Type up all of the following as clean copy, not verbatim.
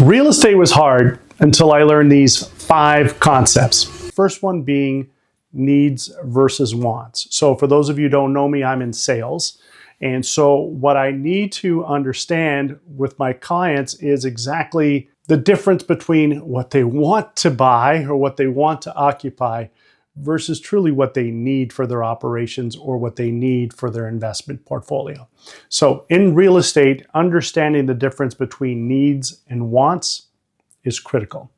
Real estate was hard until I learned these 5 concepts. First one being needs versus wants. So for those of you who don't know me, I'm in sales. And so what I need to understand with my clients is exactly the difference between what they want to buy or what they want to occupy versus truly what they need for their operations or what they need for their investment portfolio. So in real estate, understanding the difference between needs and wants is critical.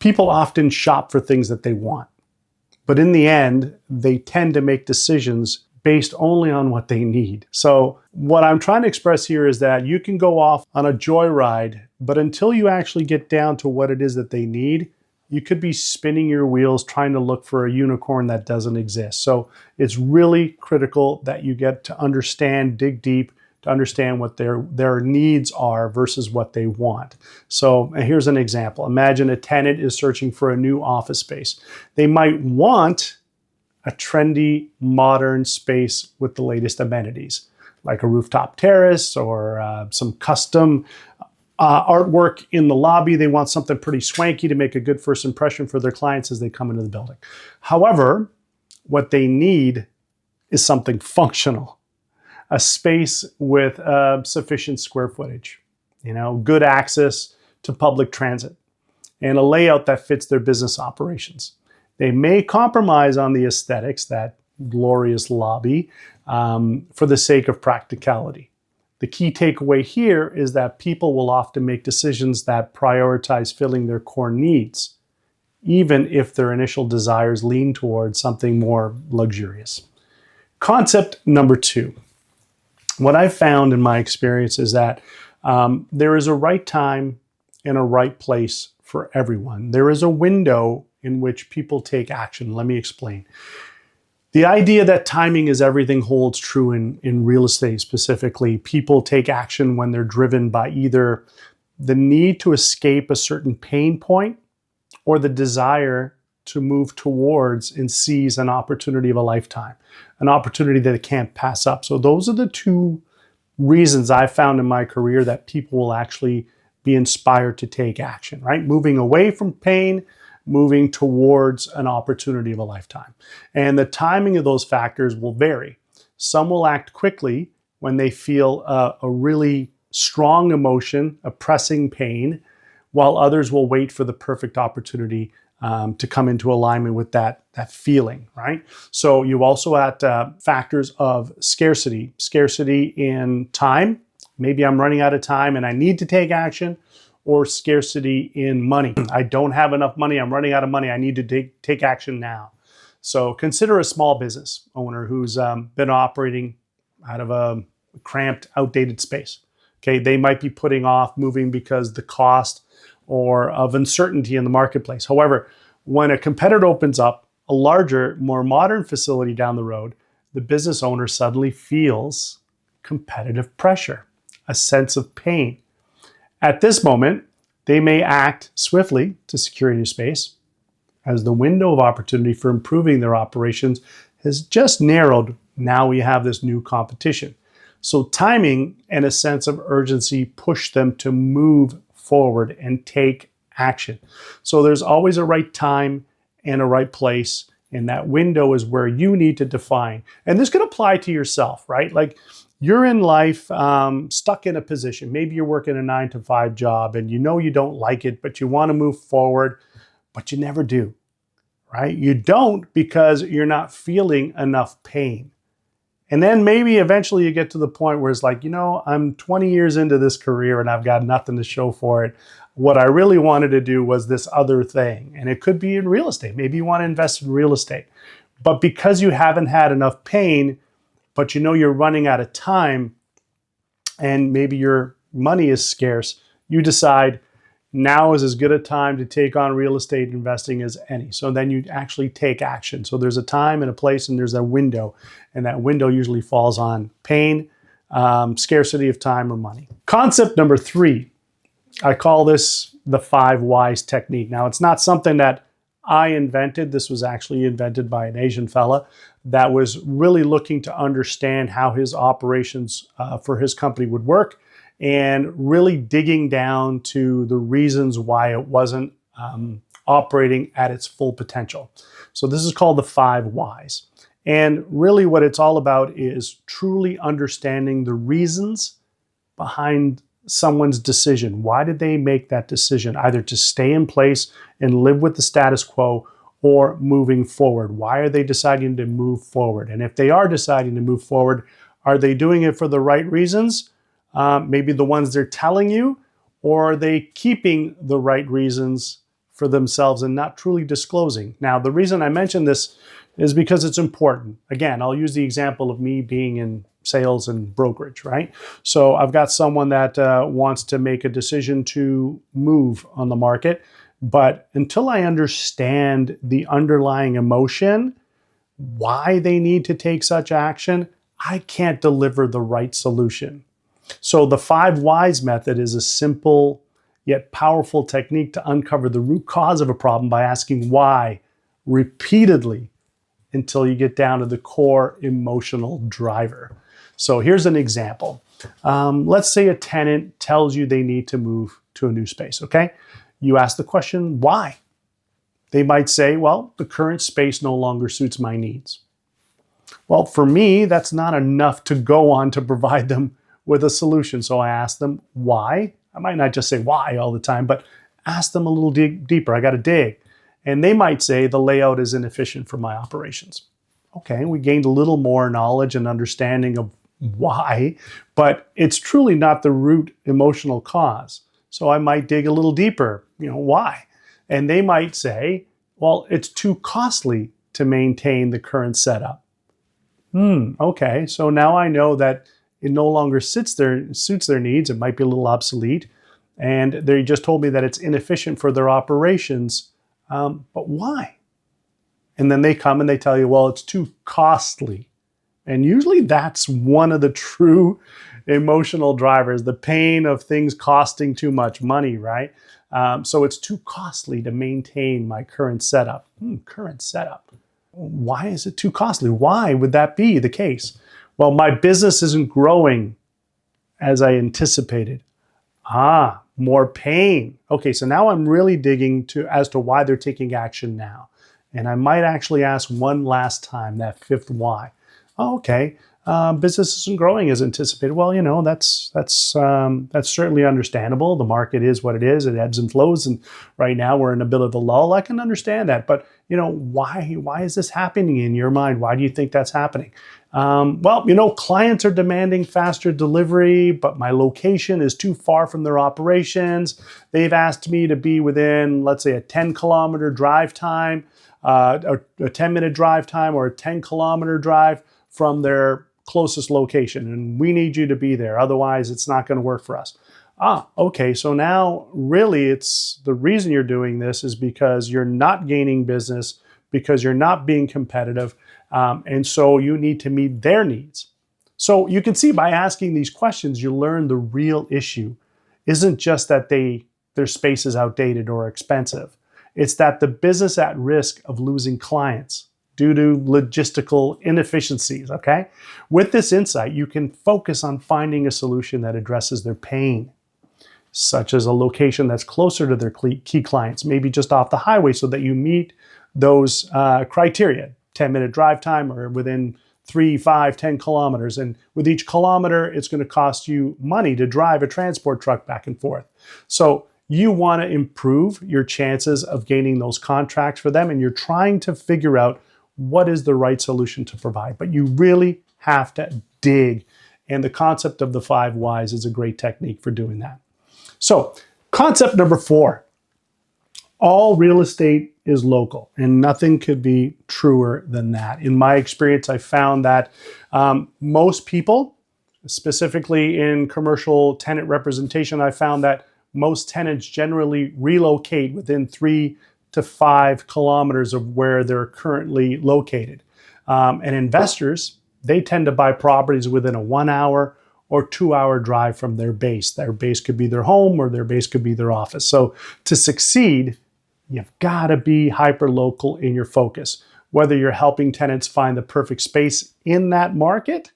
People often shop for things that they want, but in the end, they tend to make decisions based only on what they need. So what I'm trying to express here is that you can go off on a joyride, but until you actually get down to what it is that they need, you could be spinning your wheels trying to look for a unicorn that doesn't exist. So it's really critical that you get to understand, dig deep, to understand what their needs are versus what they want. So here's an example. Imagine a tenant is searching for a new office space. They might want a trendy, modern space with the latest amenities, like a rooftop terrace or some custom artwork in the lobby. They want something pretty swanky to make a good first impression for their clients as they come into the building. However, what they need is something functional, a space with sufficient square footage, good access to public transit, and a layout that fits their business operations. They may compromise on the aesthetics, that glorious lobby, for the sake of practicality. The key takeaway here is that people will often make decisions that prioritize filling their core needs, even if their initial desires lean towards something more luxurious. Concept number 2. What I've found in my experience is that there is a right time and a right place for everyone. There is a window in which people take action. Let me explain. The idea that timing is everything holds true in real estate specifically. People take action when they're driven by either the need to escape a certain pain point or the desire to move towards and seize an opportunity of a lifetime, an opportunity that they can't pass up. So those are the 2 reasons I've found in my career that people will actually be inspired to take action, right? Moving away from pain, moving towards an opportunity of a lifetime. And the timing of those factors will vary. Some will act quickly when they feel a really strong emotion, a pressing pain, while others will wait for the perfect opportunity to come into alignment with that feeling, right? So you also had factors of scarcity in time. Maybe I'm running out of time and I need to take action, or scarcity in money. I don't have enough money, I'm running out of money, I need to take action now. So consider a small business owner who's been operating out of a cramped, outdated space. Okay, they might be putting off moving because the cost or of uncertainty in the marketplace. However, when a competitor opens up a larger, more modern facility down the road, the business owner suddenly feels competitive pressure, a sense of pain. At this moment, they may act swiftly to secure a new space, as the window of opportunity for improving their operations has just narrowed. Now we have this new competition. So timing and a sense of urgency push them to move forward and take action. So there's always a right time and a right place, and that window is where you need to define. And this could apply to yourself, right? Like, you're in life stuck in a position. Maybe you're working a 9-to-5 job and you know you don't like it, but you want to move forward, but you never do, right? You don't because you're not feeling enough pain. And then maybe eventually you get to the point where it's like, I'm 20 years into this career and I've got nothing to show for it. What I really wanted to do was this other thing. And it could be in real estate. Maybe you want to invest in real estate. But because you haven't had enough pain, but you're running out of time and maybe your money is scarce, you decide now is as good a time to take on real estate investing as any. So then you actually take action. So there's a time and a place and there's a window, and that window usually falls on pain, scarcity of time or money. Concept number 3, I call this the 5 whys technique. Now, it's not something that I invented. This was actually invented by an Asian fella that was really looking to understand how his operations for his company would work and really digging down to the reasons why it wasn't operating at its full potential. So this is called the 5 whys. And really what it's all about is truly understanding the reasons behind someone's decision. Why did they make that decision? Either to stay in place and live with the status quo or moving forward. Why are they deciding to move forward? And if they are deciding to move forward, are they doing it for the right reasons? Maybe the ones they're telling you, or are they keeping the right reasons for themselves and not truly disclosing? Now, the reason I mention this is because it's important. Again, I'll use the example of me being in sales and brokerage, right? So I've got someone that wants to make a decision to move on the market, but until I understand the underlying emotion, why they need to take such action, I can't deliver the right solution. So the 5 whys method is a simple yet powerful technique to uncover the root cause of a problem by asking why repeatedly until you get down to the core emotional driver. So here's an example. Let's say a tenant tells you they need to move to a new space, okay? You ask the question, why? They might say, well, the current space no longer suits my needs. Well, for me, that's not enough to go on to provide them with a solution. So I ask them why. I might not just say why all the time, but ask them a little deeper. I got to dig. And they might say the layout is inefficient for my operations. Okay, we gained a little more knowledge and understanding of why, but it's truly not the root emotional cause. So I might dig a little deeper, why? And they might say, well, it's too costly to maintain the current setup. Okay, so now I know that it no longer suits their needs. It might be a little obsolete. And they just told me that it's inefficient for their operations. But why? And then they come and they tell you, well, it's too costly. And usually that's one of the true emotional drivers, the pain of things costing too much money, right? So it's too costly to maintain my current setup. Current setup. Why is it too costly? Why would that be the case? Well, my business isn't growing as I anticipated. More pain. Okay, so now I'm really digging as to why they're taking action now. And I might actually ask one last time, that 5th why. Okay, business isn't growing as anticipated. Well, that's certainly understandable. The market is what it is. It ebbs and flows, and right now we're in a bit of a lull. I can understand that, but why is this happening in your mind? Why do you think that's happening? Well, clients are demanding faster delivery, but my location is too far from their operations. They've asked me to be within, let's say, a 10-kilometer drive time, or a 10-minute drive time, or a 10-kilometer drive from their closest location, and we need you to be there. Otherwise, it's not going to work for us. Okay, so now really it's the reason you're doing this is because you're not gaining business, because you're not being competitive, and so you need to meet their needs. So you can see by asking these questions, you learn the real issue isn't just that their space is outdated or expensive. It's that the business at risk of losing clients due to logistical inefficiencies, okay? With this insight, you can focus on finding a solution that addresses their pain, such as a location that's closer to their key clients, maybe just off the highway so that you meet those criteria, 10-minute drive time or within 3, 5, 10 kilometers. And with each kilometer, it's going to cost you money to drive a transport truck back and forth. So you want to improve your chances of gaining those contracts for them, and you're trying to figure out what is the right solution to provide. But you really have to dig. And the concept of the 5 whys is a great technique for doing that. So, concept number 4, all real estate is local, and nothing could be truer than that. In my experience, I found that most people, specifically in commercial tenant representation, I found that most tenants generally relocate within 3 to 5 kilometers of where they're currently located. And investors, they tend to buy properties within a 1-hour or 2-hour drive from their base. Their base could be their home or their base could be their office. So to succeed, you've got to be hyper-local in your focus, whether you're helping tenants find the perfect space in that market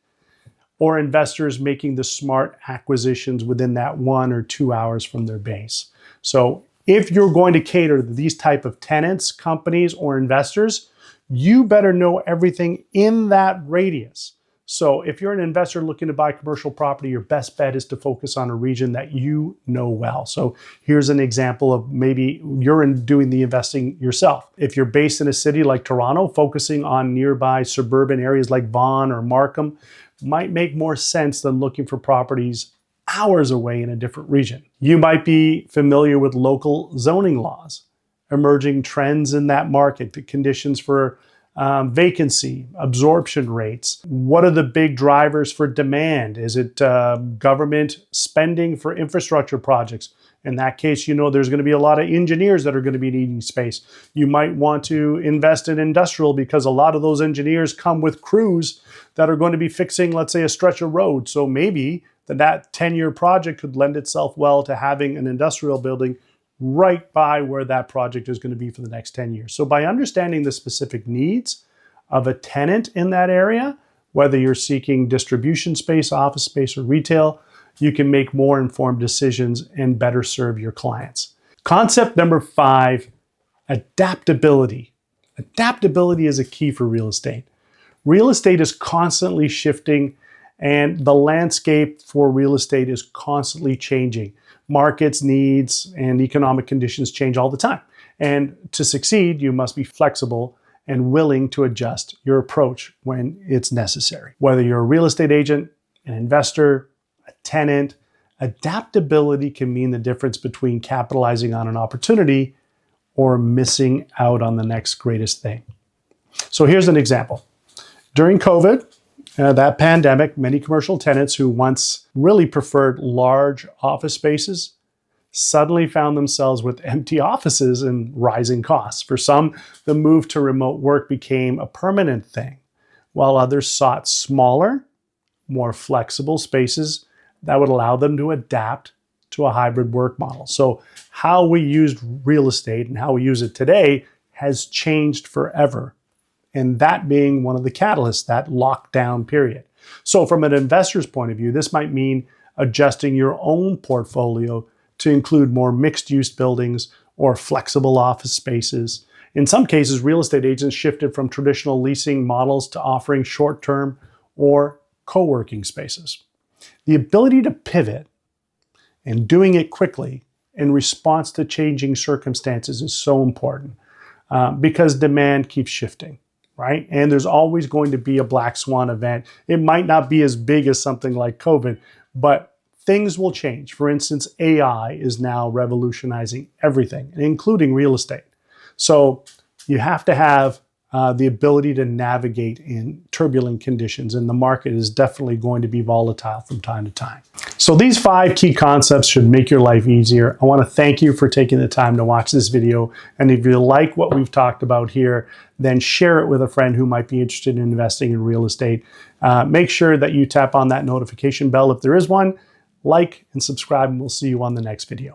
or investors making the smart acquisitions within that 1 or 2 hours from their base. So if you're going to cater to these type of tenants, companies, or investors, you better know everything in that radius. So if you're an investor looking to buy commercial property, your best bet is to focus on a region that you know well. So here's an example of maybe you're doing the investing yourself. If you're based in a city like Toronto, focusing on nearby suburban areas like Vaughan or Markham might make more sense than looking for properties hours away in a different region. You might be familiar with local zoning laws, emerging trends in that market, the conditions for vacancy, absorption rates. What are the big drivers for demand? Is it government spending for infrastructure projects? In that case, you know there's going to be a lot of engineers that are going to be needing space. You might want to invest in industrial because a lot of those engineers come with crews that are going to be fixing, let's say, a stretch of road. So maybe that 10-year project could lend itself well to having an industrial building right by where that project is going to be for the next 10 years. So by understanding the specific needs of a tenant in that area, whether you're seeking distribution space, office space, or retail, you can make more informed decisions and better serve your clients. Concept number 5, adaptability. Adaptability is a key for real estate. Real estate is constantly shifting, and the landscape for real estate is constantly changing. Markets, needs, and economic conditions change all the time. And to succeed, you must be flexible and willing to adjust your approach when it's necessary. Whether you're a real estate agent, an investor, a tenant, adaptability can mean the difference between capitalizing on an opportunity or missing out on the next greatest thing. So here's an example. During COVID, that pandemic, many commercial tenants who once really preferred large office spaces suddenly found themselves with empty offices and rising costs. For some, the move to remote work became a permanent thing, while others sought smaller, more flexible spaces that would allow them to adapt to a hybrid work model. So how we used real estate and how we use it today has changed forever. And that being one of the catalysts, that lockdown period. So from an investor's point of view, this might mean adjusting your own portfolio to include more mixed-use buildings or flexible office spaces. In some cases, real estate agents shifted from traditional leasing models to offering short-term or co-working spaces. The ability to pivot and doing it quickly in response to changing circumstances is so important because demand keeps shifting. Right? And there's always going to be a black swan event. It might not be as big as something like COVID, but things will change. For instance, AI is now revolutionizing everything, including real estate. So you have to have the ability to navigate in turbulent conditions, and the market is definitely going to be volatile from time to time. So these 5 key concepts should make your life easier. I want to thank you for taking the time to watch this video. And if you like what we've talked about here, then share it with a friend who might be interested in investing in real estate. Make sure that you tap on that notification bell if there is one, like and subscribe, and we'll see you on the next video.